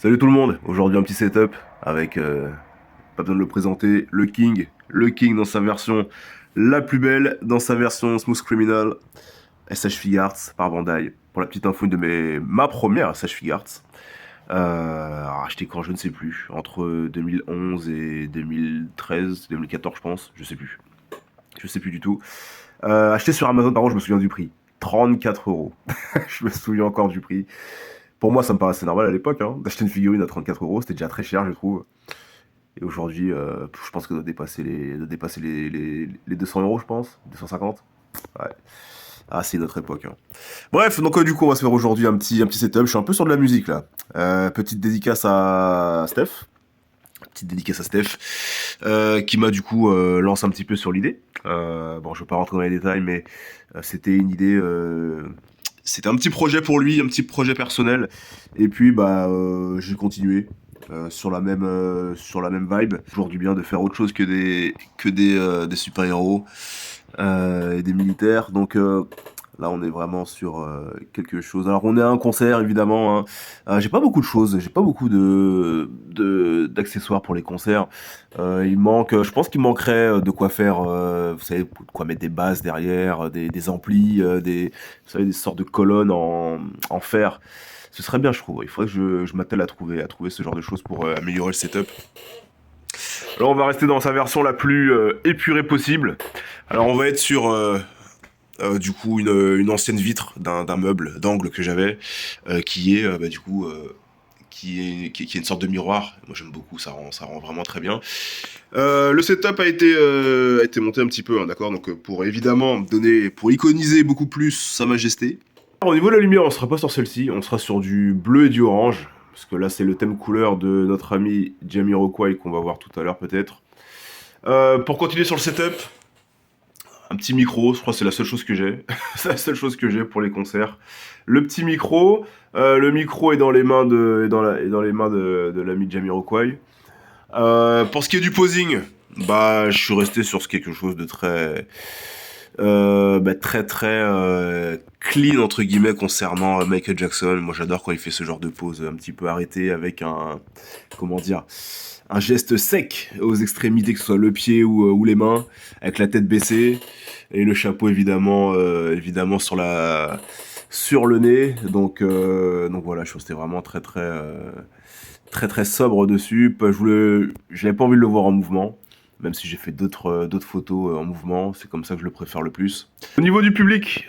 Salut tout le monde, aujourd'hui un petit setup avec, pas besoin de le présenter, le King dans sa version la plus belle, dans sa version Smooth Criminal, SH Figuarts par Bandai. Pour la petite info, ma première SH Figuarts, achetée quand je ne sais plus, entre 2011 et 2013, 2014 je pense, je sais plus du tout. Acheté sur Amazon, par contre je me souviens du prix, 34 euros, je me souviens encore du prix. Pour moi, ça me paraissait normal à l'époque, hein, d'acheter une figurine à 34 euros, c'était déjà très cher, je trouve. Et aujourd'hui, je pense que ça doit dépasser les 200 euros, je pense. 250. Ouais. Ah, c'est notre époque, hein. Bref, donc du coup, on va se faire aujourd'hui un petit setup. Je suis un peu sur de la musique, là. Petite dédicace à Steph. Petite dédicace à Steph. Qui m'a du coup lancé un petit peu sur l'idée. Bon, je ne vais pas rentrer dans les détails, mais c'était une idée... c'était un petit projet pour lui, un petit projet personnel. Et puis, bah, j'ai continué sur la même vibe. Toujours du bien de faire autre chose que des super-héros et des militaires. Donc là, on est vraiment sur quelque chose. Alors, on est à un concert, évidemment, hein. J'ai pas beaucoup de choses, j'ai pas beaucoup d'accessoires pour les concerts. Je pense qu'il manquerait de quoi faire, vous savez, de quoi mettre des basses derrière, des amplis, vous savez, des sortes de colonnes en fer. Ce serait bien, je trouve. Il faudrait que je m'attelle à trouver ce genre de choses pour améliorer le setup. Là, on va rester dans sa version la plus épurée possible. Alors, on va être sur du coup une ancienne vitre d'un meuble d'angle que j'avais, qui est bah, du coup qui est une sorte de miroir. Moi, j'aime beaucoup, ça rend vraiment très bien. Le setup a été monté un petit peu, hein, d'accord. Donc, pour iconiser beaucoup plus Sa Majesté. Alors, au niveau de la lumière, on sera pas sur celle-ci, on sera sur du bleu et du orange, parce que là, c'est le thème couleur de notre ami Jamiroquai qu'on va voir tout à l'heure peut-être. Pour continuer sur le setup, un petit micro, je crois que c'est la seule chose que j'ai. C'est la seule chose que j'ai pour les concerts. Le petit micro, le micro est dans les mains dans les mains de l'ami Jamiroquai. Pour ce qui est du posing, bah, je suis resté sur quelque chose de très, clean entre guillemets concernant Michael Jackson. Moi, j'adore quand il fait ce genre de pose un petit peu arrêtée avec comment dire, un geste sec aux extrémités, que ce soit le pied ou les mains, avec la tête baissée et le chapeau évidemment sur le nez. Donc voilà, je trouve que c'était vraiment très sobre dessus. J'avais pas envie de le voir en mouvement, même si j'ai fait d'autres photos en mouvement. C'est comme ça que je le préfère le plus. Au niveau du public,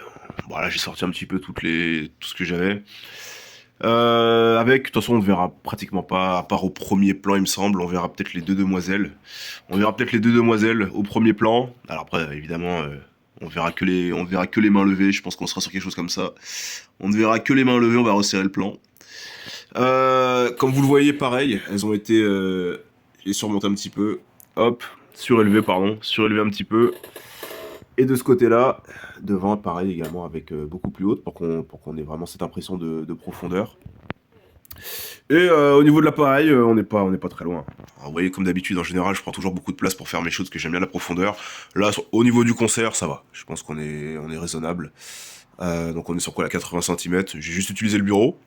voilà, j'ai sorti un petit peu tout ce que j'avais. De toute façon, on ne verra pratiquement pas, à part au premier plan, il me semble. On verra peut-être les deux demoiselles. On verra peut-être les deux demoiselles au premier plan. Alors après, évidemment, on verra que les mains levées. Je pense qu'on sera sur quelque chose comme ça. On ne verra que les mains levées. On va resserrer le plan. Comme vous le voyez, pareil, elles ont été j'ai surmonté un petit peu. Hop, surélevé un petit peu. Et de ce côté-là, devant, pareil également, avec beaucoup plus haute, pour qu'on ait vraiment cette impression de profondeur. Et au niveau de l'appareil, on n'est pas très loin. Alors, vous voyez, comme d'habitude, en général, je prends toujours beaucoup de place pour faire mes choses, parce que j'aime bien la profondeur. Là, au niveau du concert, ça va. Je pense qu'on est raisonnable. Donc on est sur quoi, la 80 cm. J'ai juste utilisé le bureau.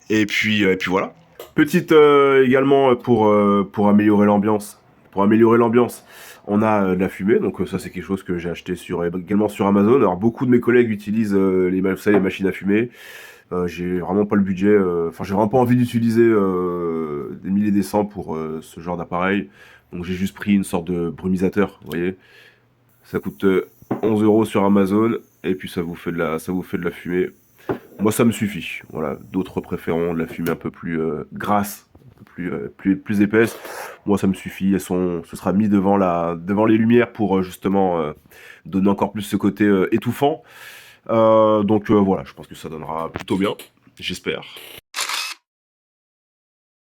Et puis voilà. Petite également pour améliorer l'ambiance. Pour améliorer l'ambiance, on a de la fumée, donc ça c'est quelque chose que j'ai acheté également sur Amazon. Alors beaucoup de mes collègues utilisent vous savez, les machines à fumer. J'ai vraiment pas le budget, j'ai vraiment pas envie d'utiliser des milliers et des cents pour ce genre d'appareil. Donc j'ai juste pris une sorte de brumisateur, vous voyez. Ça coûte 11 euros sur Amazon, et puis ça vous fait de la fumée. Moi, ça me suffit. Voilà. D'autres préféreront de la fumée un peu plus grasse, un peu plus épaisse. Moi, ça me suffit. Ce sera mis devant les lumières pour justement donner encore plus ce côté étouffant. Donc voilà, je pense que ça donnera plutôt bien. J'espère.